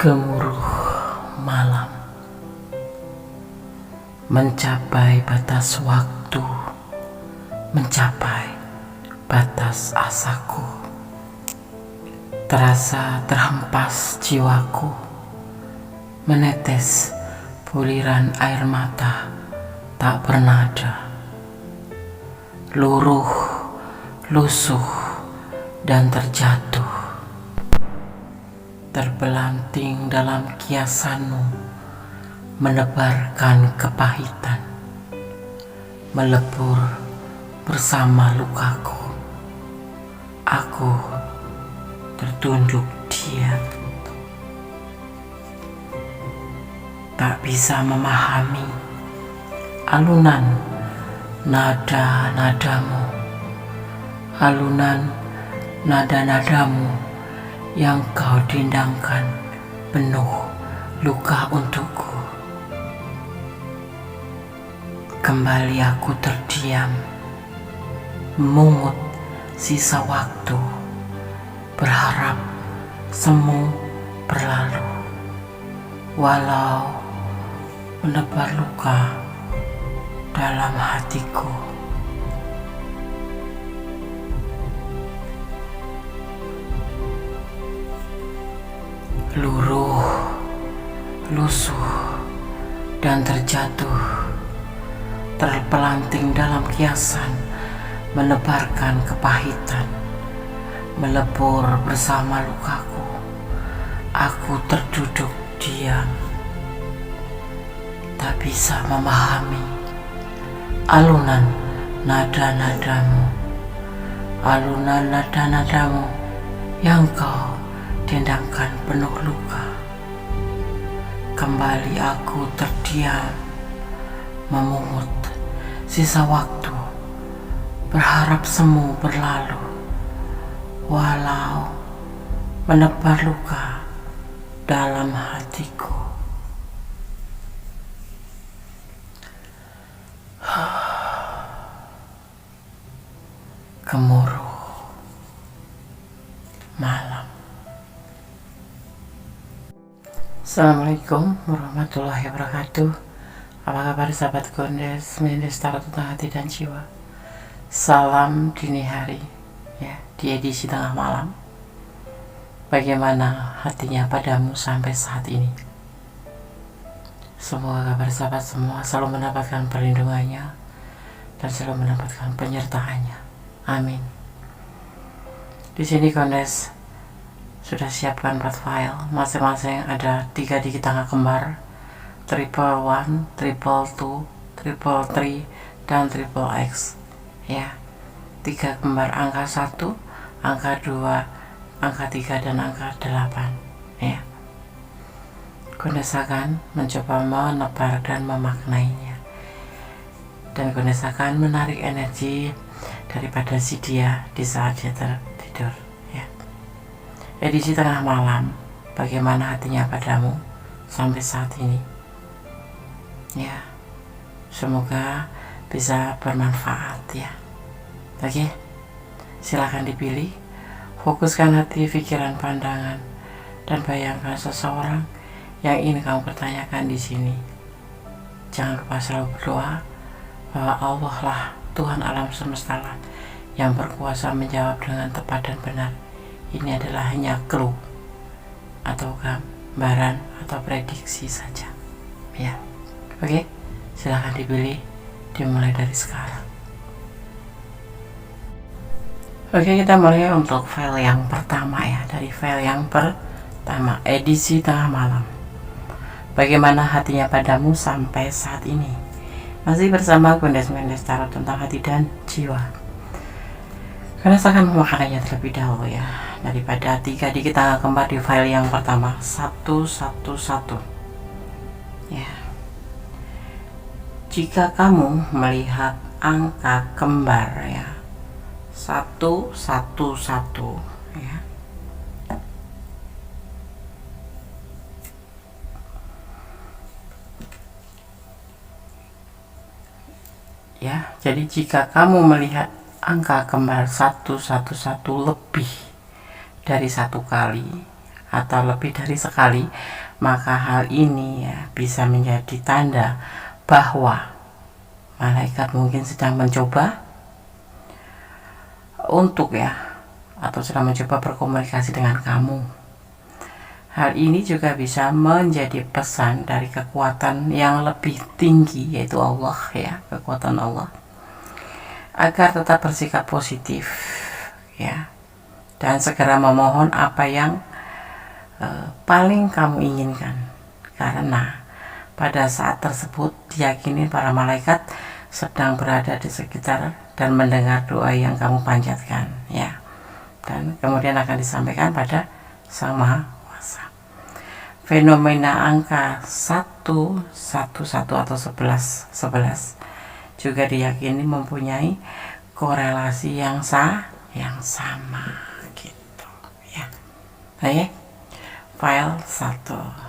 Gemuruh malam mencapai batas waktu, mencapai batas asaku. Terasa terhempas jiwaku, menetes buliran air mata tak bernada. Luruh, lusuh, dan terjatuh, terbelanting dalam kiasanmu, menebarkan kepahitan, melebur bersama lukaku. Aku tertunduk diam, tak bisa memahami alunan nada-nadamu, alunan nada-nadamu yang kau dindangkan penuh luka untukku. Kembali aku terdiam, memungut sisa waktu, berharap semu berlalu, walau menebar luka dalam hatiku. Luruh, lusuh, dan terjatuh, terpelanting dalam kiasan, menebarkan kepahitan, melebur bersama lukaku. Aku terduduk diam, tak bisa memahami alunan nada-nadamu, alunan nada-nadamu yang kau dendangkan penuh luka. Kembali aku terdiam, memungut sisa waktu, berharap semu berlalu, walau menebar luka dalam hatiku. Gemuruh malam. Assalamualaikum warahmatullahi wabarakatuh. Apa kabar sahabat Gondes, Mendes Tarot tentang hati dan jiwa. Salam dini hari ya, di edisi tengah malam. Bagaimana hatinya padamu sampai saat ini? Semoga kabar sahabat semua selalu mendapatkan perlindungannya dan selalu mendapatkan penyertaannya. Amin. Di sini Gondes sudah siapkan 4 file, masing-masing ada 3 digit angka kembar, 111, 222, 333, dan triple X ya. 3 kembar angka 1, angka 2, angka 3, dan angka 8 ya. Gondes akan mencoba menebar dan memaknainya, dan Gondes akan menarik energi daripada si dia di saat dia tertidur ya. Edisi tengah malam, bagaimana hatinya padamu sampai saat ini ya. Semoga bisa bermanfaat ya. Oke, silakan dipilih, fokuskan hati, pikiran, pandangan, dan bayangkan seseorang yang ingin kamu pertanyakan di sini. Jangan lupa selalu berdoa bahwa Allah lah Tuhan alam semesta lah yang berkuasa menjawab dengan tepat dan benar. Ini adalah hanya clue atau gambaran atau prediksi saja ya. Oke, silahkan dipilih, dimulai dari sekarang. Oke, kita mulai untuk file yang pertama ya. Dari file yang pertama, edisi tengah malam. Bagaimana hatinya padamu sampai saat ini? Masih bersama Gondes Mendes Tarot tentang hati dan jiwa. Karena saya akan memaknainya terlebih dahulu ya, daripada 3 digit angka kembar di file yang pertama, 111 ya. Jika kamu melihat angka kembar ya, 111 ya, ya. Jadi jika kamu melihat angka kembar 111 lebih dari 1 kali atau lebih dari sekali, maka hal ini ya bisa menjadi tanda bahwa malaikat mungkin sedang mencoba untuk atau sedang mencoba berkomunikasi dengan kamu. Hal ini juga bisa menjadi pesan dari kekuatan yang lebih tinggi, yaitu Allah kekuatan Allah, agar tetap bersikap positif dan segera memohon apa yang paling kamu inginkan, karena pada saat tersebut diyakini para malaikat sedang berada di sekitar dan mendengar doa yang kamu panjatkan dan kemudian akan disampaikan pada Sang Maha Kuasa. Fenomena angka 111 atau 11 juga diyakini mempunyai korelasi yang sama gitu ya. Oke, file 1.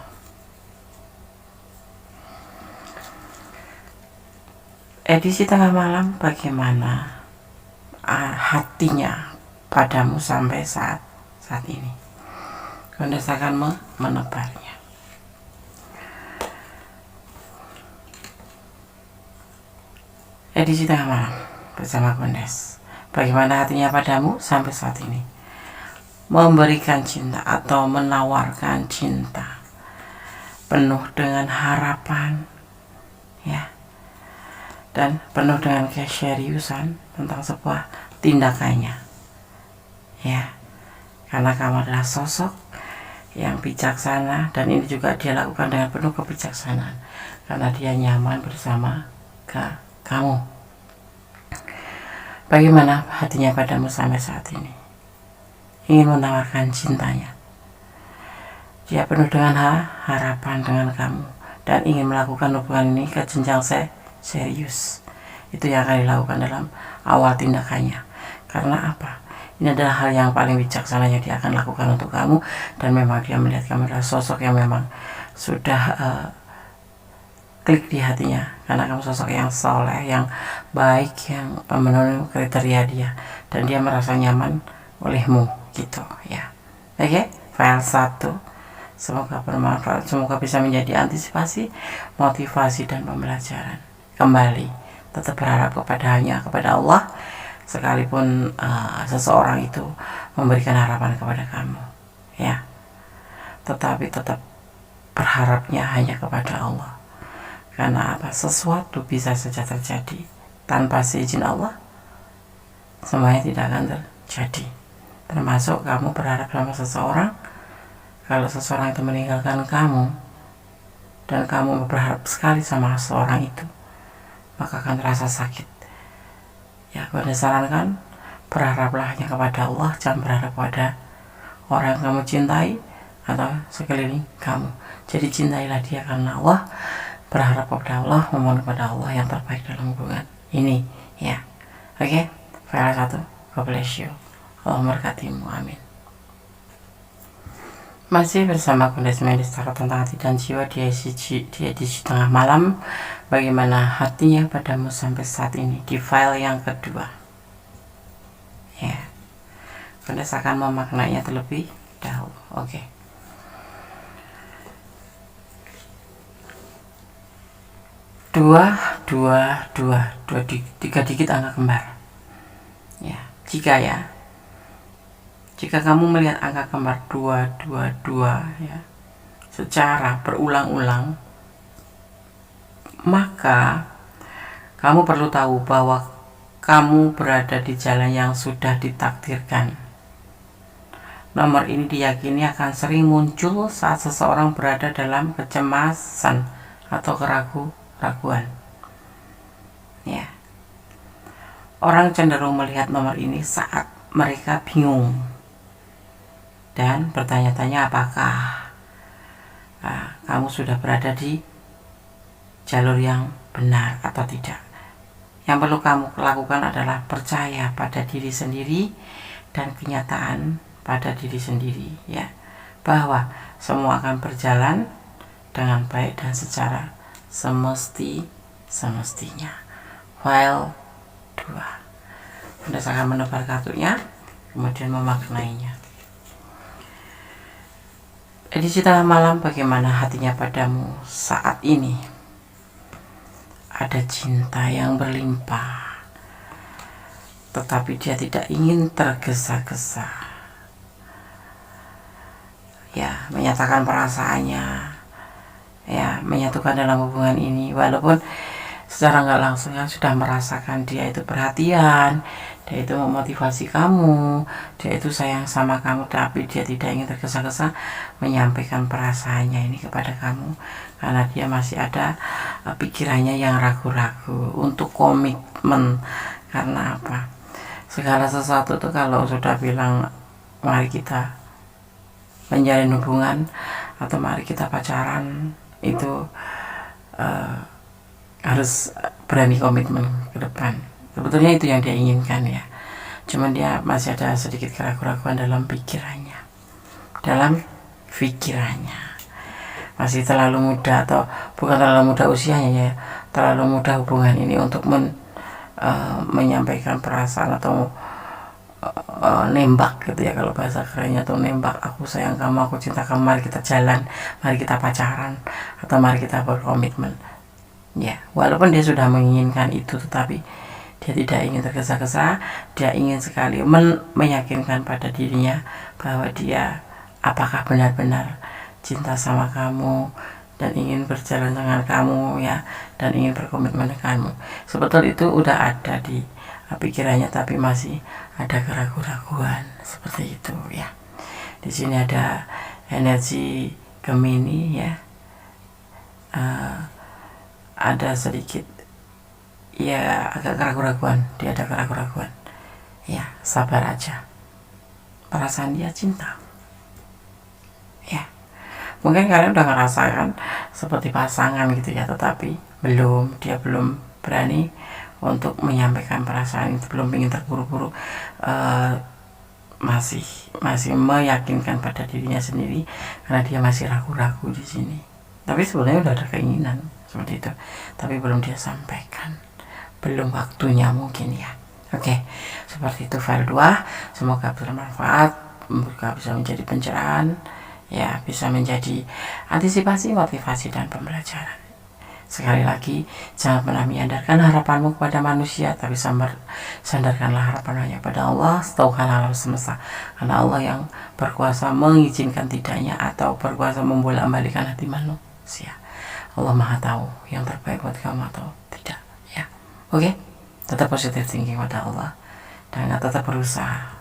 Edisi tengah malam, bagaimana hatinya padamu sampai saat ini. Kondes akan menebarnya. Edisi tengah malam bersama Kondes. Bagaimana hatinya padamu sampai saat ini. Memberikan cinta atau menawarkan cinta penuh dengan harapan dan penuh dengan keseriusan tentang sebuah tindakannya karena kamu adalah sosok yang bijaksana, dan ini juga dia lakukan dengan penuh kebijaksanaan karena dia nyaman bersama kamu. Bagaimana hatinya padamu sampai saat ini? Ingin menawarkan cintanya. Dia penuh dengan harapan dengan kamu dan ingin melakukan hubungan ini ke jenjang serius. Itu yang akan dilakukan dalam awal tindakannya. Karena apa? Ini adalah hal yang paling bijaksana yang dia akan lakukan untuk kamu, dan memang dia melihat kamu adalah sosok yang memang sudah klik di hatinya, karena kamu sosok yang soleh, yang baik, yang memenuhi kriteria dia, dan dia merasa nyaman olehmu gitu ya. Oke, file 1 semoga bermanfaat, semoga bisa menjadi antisipasi, motivasi, dan pembelajaran. Kembali tetap berharap kepada Allah, sekalipun seseorang itu memberikan harapan kepada kamu tetapi tetap berharapnya hanya kepada Allah. Karena apa? Sesuatu bisa saja terjadi tanpa seizin Allah, semuanya tidak akan terjadi. Termasuk kamu berharap sama seseorang, kalau seseorang itu meninggalkan kamu dan kamu berharap sekali sama seseorang itu, maka akan terasa sakit. Aku sarankan, berharaplah hanya kepada Allah, jangan berharap pada orang yang kamu cintai atau sekeliling kamu. Jadi cintailah dia karena Allah, berharap kepada Allah, memohon kepada Allah yang terbaik dalam hubungan ini Oke, file 1. God bless you. Allah memberkatimu. Amin. Masih bersama Kondes Medis Tarot tentang hati dan jiwa di edisi tengah malam. Bagaimana hatinya padamu sampai saat ini, di file yang kedua Kondes akan memaknainya terlebih dahulu. Oke. Dua, tiga digit angka kembar. Jika kamu melihat angka kembar 222 secara berulang-ulang, maka kamu perlu tahu bahwa kamu berada di jalan yang sudah ditakdirkan. Nomor ini diyakini akan sering muncul saat seseorang berada dalam kecemasan atau keraguan. Orang cenderung melihat nomor ini saat mereka bingung dan bertanya-tanya apakah kamu sudah berada di jalur yang benar atau tidak. Yang perlu kamu lakukan adalah percaya pada diri sendiri dan kenyataan pada diri sendiri bahwa semua akan berjalan dengan baik dan secara semestinya. File 2. Anda akan menebar kartunya, kemudian memaknainya. Edisi tengah malam, bagaimana hatinya padamu saat ini? Ada cinta yang berlimpah, tetapi dia tidak ingin tergesa-gesa, ya, menyatakan perasaannya, ya, menyatukan dalam hubungan ini, walaupun secara nggak langsung kan sudah merasakan dia itu perhatian, dia itu memotivasi kamu, dia itu sayang sama kamu, tapi dia tidak ingin tergesa-gesa menyampaikan perasaannya ini kepada kamu, karena dia masih ada pikirannya yang ragu-ragu untuk komitmen. Karena apa? Segala sesuatu tuh kalau sudah bilang mari kita menjalin hubungan atau mari kita pacaran, itu harus berani komitmen ke depan. Sebetulnya itu yang dia inginkan, ya, cuman dia masih ada sedikit keraguan-keraguan dalam pikirannya, masih terlalu muda, atau bukan terlalu muda usianya, ya, terlalu muda hubungan ini untuk menyampaikan perasaan atau nembak gitu, ya, kalau bahasa kerennya tuh nembak, aku sayang kamu, aku cinta kamu, mari kita jalan, mari kita pacaran, atau mari kita berkomitmen. Ya, walaupun dia sudah menginginkan itu, tetapi dia tidak ingin tergesa-gesa. Dia ingin sekali meyakinkan pada dirinya bahwa dia apakah benar-benar cinta sama kamu dan ingin berjalan dengan kamu, ya, dan ingin berkomitmen dengan kamu. Sebetulnya itu udah ada di pikirannya, tapi masih ada keraguan-keraguan seperti itu, ya. Di sini ada energi Gemini, ya. Ada sedikit, ya, agak keraguan-keraguan, dia ada keraguan-keraguan, ya, sabar aja, perasaan dia cinta, ya. Mungkin kalian udah ngerasakan seperti pasangan gitu, ya, tetapi dia belum berani untuk menyampaikan perasaan itu, belum ingin terburu-buru, masih meyakinkan pada dirinya sendiri, karena dia masih ragu-ragu di sini. Tapi sebenarnya udah ada keinginan seperti itu, tapi belum dia sampaikan, belum waktunya mungkin, ya. Oke, seperti itu file 2. Semoga bermanfaat, semoga bisa menjadi pencerahan, ya, bisa menjadi antisipasi, motivasi, dan pembelajaran. Sekali lagi, jangan pernah menyandarkan harapanmu kepada manusia, tapi sandarkanlah harapan hanya pada Allah, Tuhan alam semesta, karena Allah yang berkuasa mengizinkan tidaknya atau berkuasa membolak-balikan hati manusia. Allah Maha tahu yang terbaik buat kamu atau tidak, ya. Oke, tetap positive thinking pada Allah, dan tetap berusaha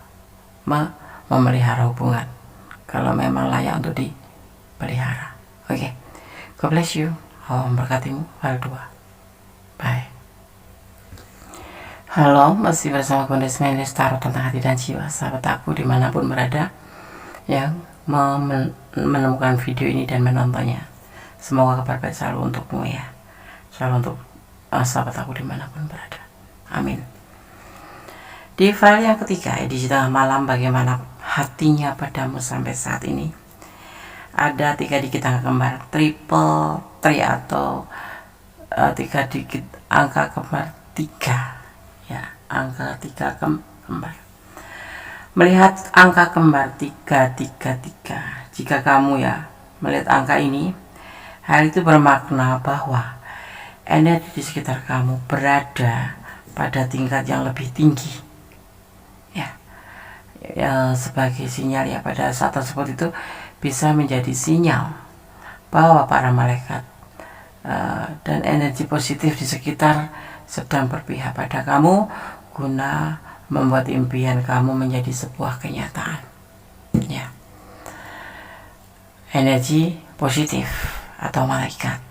memelihara hubungan kalau memang layak untuk dipelihara. Oke, God bless you. Allah memberkatimu. File 2. Bye. Halo, masih bersama Kondis Melis Tarot tentang hati dan jiwa. Sahabat aku dimanapun berada yang menemukan video ini dan menontonnya, semoga kabar baik selalu untukmu, ya, selalu untuk sahabat aku dimanapun berada. Amin. Di file yang ketiga, edisi tengah malam, bagaimana hatinya padamu sampai saat ini? Ada 3 digit angka kembar, triple 3 atau 3 digit angka kembar 3, ya, angka 3 kembar. Melihat angka kembar 333, jika kamu, ya, melihat angka ini, hal itu bermakna bahwa energi di sekitar kamu berada pada tingkat yang lebih tinggi, ya, sebagai sinyal, ya, pada saat tersebut itu bisa menjadi sinyal bahwa para malaikat dan energi positif di sekitar sedang berpihak pada kamu guna membuat impian kamu menjadi sebuah kenyataan, ya. Energi positif atau malaikat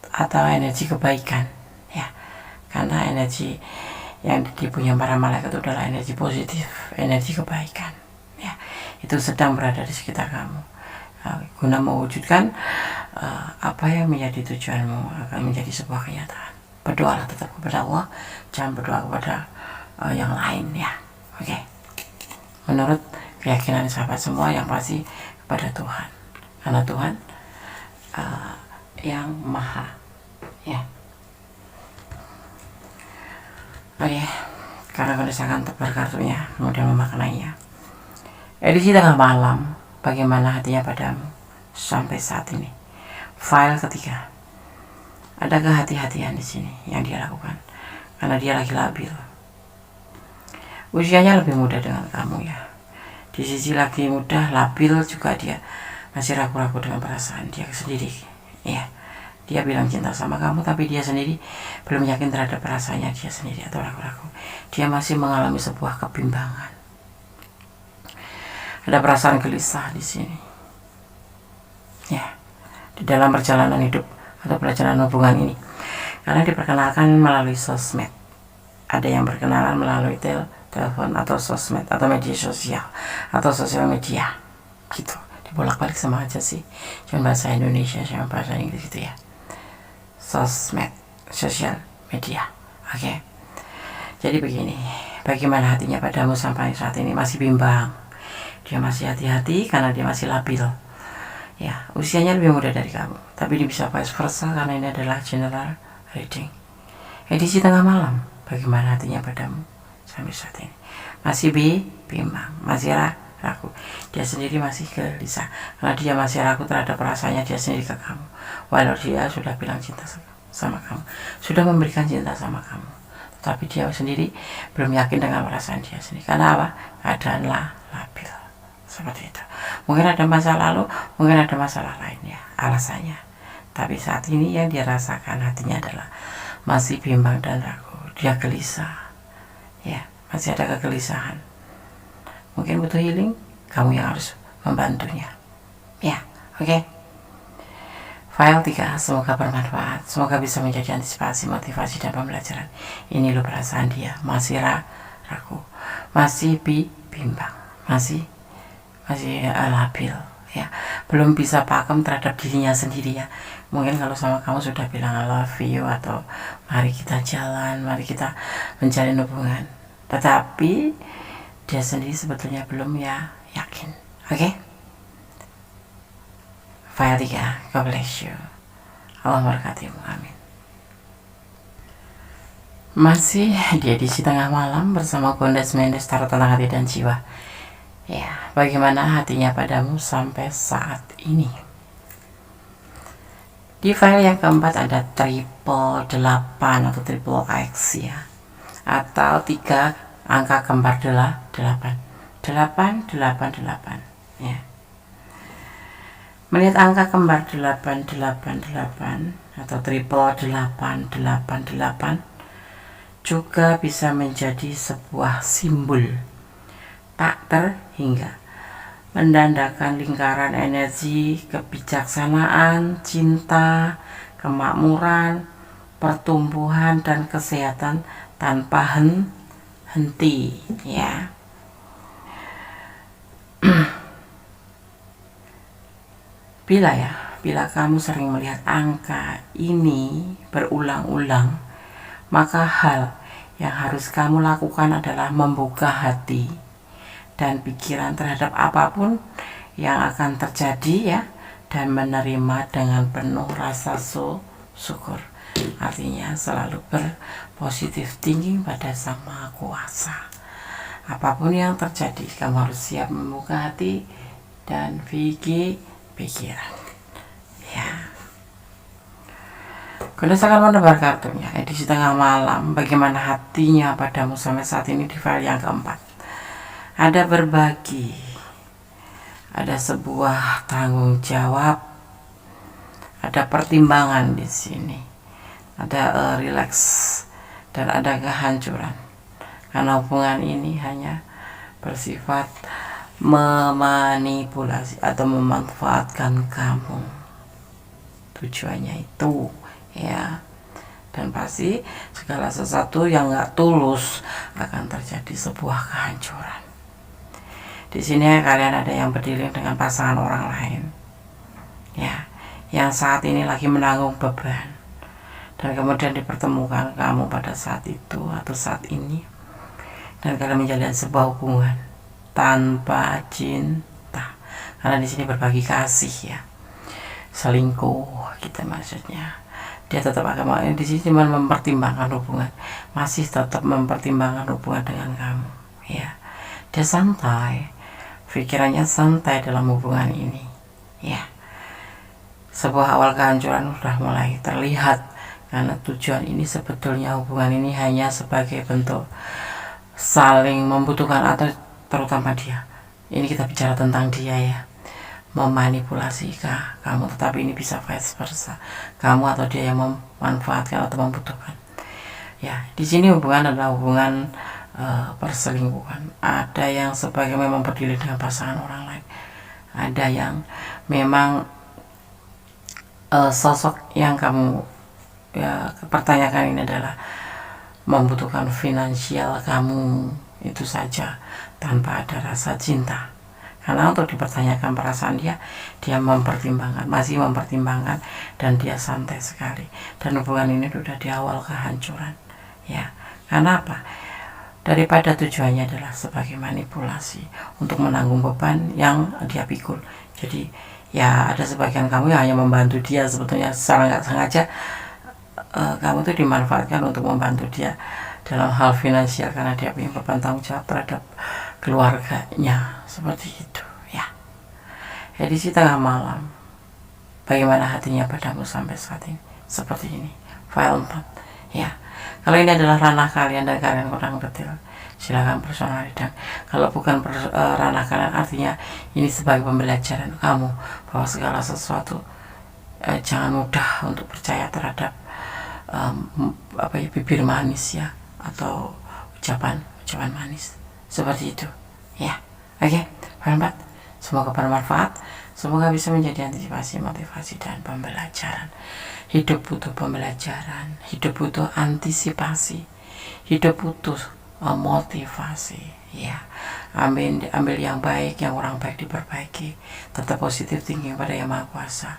atau energi kebaikan, ya, karena energi yang dipunyai para malaikat itu adalah energi positif, energi kebaikan, ya, itu sedang berada di sekitar kamu guna mewujudkan apa yang menjadi tujuanmu akan menjadi sebuah kenyataan. Berdoalah tetap kepada Allah, jangan berdoa kepada yang lain, ya. Oke. Menurut keyakinan sahabat semua, yang pasti kepada Tuhan, karena Tuhan yang maha, ya. Oke, karena akan tebar kartunya, kemudian memaknainya. Edisi tengah malam, bagaimana hatinya padamu? sampai saat ini. File ketiga, ada kehati-hatian di sini yang dia lakukan karena dia lagi labil. Usianya lebih muda dengan kamu ya. Di sisi lagi muda, labil juga, dia masih ragu-ragu dengan perasaan dia sendiri. Ya, dia bilang cinta sama kamu, tapi dia sendiri belum yakin terhadap perasaannya dia sendiri atau ragu-ragu. Dia masih mengalami sebuah kebimbangan. Ada perasaan gelisah di sini. Ya, di dalam perjalanan hidup atau perjalanan hubungan ini, karena diperkenalkan melalui sosmed. Ada yang berkenalan melalui telepon atau sosmed atau media sosial atau sosial media gitu. Dibolak-balik sama aja sih, cuma bahasa Indonesia sama bahasa Inggris gitu ya. Sosmed, sosial media. Oke. Jadi begini, bagaimana hatinya padamu sampai saat ini? Masih bimbang. Dia masih hati-hati karena dia masih labil. Ya, usianya lebih muda dari kamu, tapi dia bisa vice versa karena ini adalah general reading. Edisi tengah malam, bagaimana hatinya padamu sampai saat ini? Masih bimbang, masih ragu. Dia sendiri masih gelisah karena dia masih ragu terhadap perasaannya dia sendiri ke kamu. Walau dia sudah bilang cinta sama kamu, sudah memberikan cinta sama kamu, tapi dia sendiri belum yakin dengan perasaan dia sendiri. Karena apa? Keadaan labil seperti itu. Mungkin ada masa lalu, mungkin ada masalah lainnya alasannya, tapi saat ini yang dia rasakan hatinya adalah masih bimbang dan ragu. Dia gelisah ya, masih ada kegelisahan. Mungkin butuh healing, kamu yang harus membantunya ya. Oke. File 3, semoga bermanfaat, semoga bisa menjadi antisipasi, motivasi, dan pembelajaran. Ini loh perasaan dia, masih ragu, masih bimbang, masih labil ya, belum bisa pakem terhadap dirinya sendiri ya. Mungkin kalau sama kamu sudah bilang I love you atau mari kita jalan, mari kita menjalin hubungan, tetapi dia sendiri sebetulnya belum ya yakin. Oke. File 3, God bless you, Allah memberkatimu, amin. Masih di edisi tengah malam bersama Gondes Mendes, tarot tentang hati dan jiwa. Ya, bagaimana hatinya padamu sampai saat ini? Di file yang keempat ada triple 8 atau triple X ya, atau 3 angka kembar 8 ya. Melihat angka kembar 888 atau triple 888 juga bisa menjadi sebuah simbol tak terhingga, mendandakan lingkaran energi kebijaksanaan, cinta, kemakmuran, pertumbuhan, dan kesehatan tanpa henti ya. Bila kamu sering melihat angka ini berulang-ulang, maka hal yang harus kamu lakukan adalah membuka hati dan pikiran terhadap apapun yang akan terjadi ya, dan menerima dengan penuh rasa syukur. Artinya selalu berpositif thinking pada Sang Maha Kuasa. Apapun yang terjadi, kamu harus siap membuka hati dan pikiran ya. Gondes akan menebar kartunya edisi tengah malam, bagaimana hatinya padamu sampai saat ini. Di file yang keempat ada berbagi, ada sebuah tanggung jawab, ada pertimbangan di sini, ada relax, dan ada kehancuran karena hubungan ini hanya bersifat memanipulasi atau memanfaatkan kamu. Tujuannya itu ya, dan pasti segala sesuatu yang gak tulus akan terjadi sebuah kehancuran. Di sini kalian ada yang berdiri dengan pasangan orang lain ya, yang saat ini lagi menanggung beban, dan kemudian dipertemukan kamu pada saat itu atau saat ini, dan kalian menjalin sebuah hubungan tanpa cinta, karena di sini berbagi kasih ya, selingkuh kita maksudnya. Dia tetap akan di sini cuma mempertimbangkan hubungan, masih tetap mempertimbangkan hubungan dengan kamu ya. Dia santai, pikirannya santai dalam hubungan ini ya. sebuah awal kehancuran sudah mulai terlihat, karena tujuan ini sebetulnya hubungan ini hanya sebagai bentuk saling membutuhkan, atau terutama dia, ini kita bicara tentang dia ya, memanipulasi kamu, tetapi ini bisa vice versa, kamu atau dia yang memanfaatkan atau membutuhkan. Ya, di sini hubungan adalah hubungan perselingkuhan. Ada yang sebagai memang berdiri dengan pasangan orang lain, ada yang memang sosok yang kamu ya pertanyakan ini adalah membutuhkan finansial kamu itu saja, tanpa ada rasa cinta. Karena untuk dipertanyakan perasaan dia mempertimbangkan, masih mempertimbangkan, dan dia santai sekali. Dan hubungan ini sudah di awal kehancuran. Ya, karena apa? Daripada tujuannya adalah sebagai manipulasi untuk menanggung beban yang dia pikul. Jadi ya ada sebagian kamu yang hanya membantu dia, sebetulnya secara nggak sengaja kamu tuh dimanfaatkan untuk membantu dia dalam hal finansial, karena dia punya beban tanggung jawab terhadap keluarganya, seperti itu ya. Edisi tengah malam, bagaimana hatinya padamu sampai saat ini? Seperti ini, file 4 ya. Kalau ini adalah ranah kalian dan kalian kurang detail, silakan personal reading. Kalau bukan ranah kalian, artinya ini sebagai pembelajaran kamu bahwa segala sesuatu jangan mudah untuk percaya terhadap bibir manis ya, atau ucapan manis seperti itu ya. Oke, file 4 semoga bermanfaat, semoga bisa menjadi antisipasi, motivasi, dan pembelajaran. Hidup butuh pembelajaran, hidup butuh antisipasi, hidup butuh motivasi ya. Ambil yang baik, yang kurang baik diperbaiki, tetap positif thinking pada Yang Maha Kuasa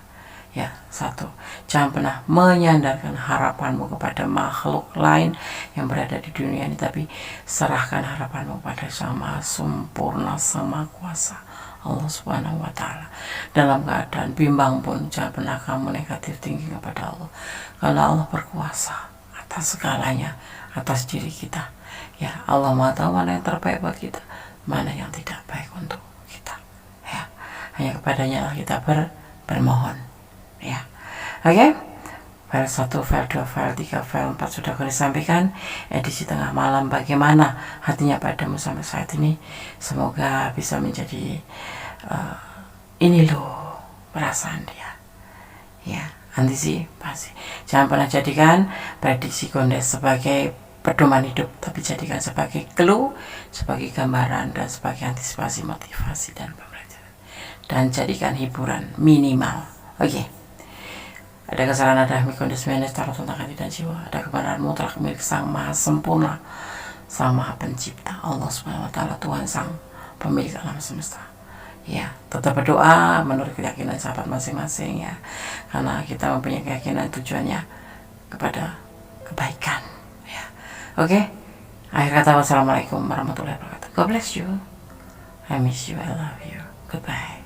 ya. 1, jangan pernah menyandarkan harapanmu kepada makhluk lain yang berada di dunia ini, tapi serahkan harapanmu pada Sang Maha Sempurna, Sang Maha Kuasa, Allah Subhanahu wa Ta'ala. Dalam keadaan bimbang pun jangan pernah kamu negatif thinking kepada Allah, karena Allah berkuasa atas segalanya, atas diri kita ya. Allah Maha tahu mana yang terbaik buat kita, mana yang tidak baik untuk kita ya. Hanya kepadanya lah kita bermohon ya. Oke, file 1, file 2, file 3, file 4 sudah kami sampaikan. Edisi tengah malam, bagaimana hatinya padamu sampai saat ini? Semoga bisa menjadi ini loh perasaan dia ya, antisipasi. Jangan pernah jadikan prediksi Gondes sebagai pedoman hidup, tapi jadikan sebagai clue, sebagai gambaran, dan sebagai antisipasi, motivasi, dan pembelajaran, dan jadikan hiburan minimal. Oke. Ada kesalahan, ada Gondes Menes, taruh tentang hati dan jiwa. Ada kebenaran mutlak milik Sang Maha Sempurna, Sang Maha Pencipta, Allah Subhanahu wa Ta'ala, Tuhan Sang Pemilik alam semesta ya. Tetap berdoa menurut keyakinan sahabat masing-masing ya, karena kita mempunyai keyakinan tujuannya kepada kebaikan ya. Oke, akhir kata, wassalamualaikum warahmatullahi wabarakatuh. God bless you, I miss you, I love you, goodbye.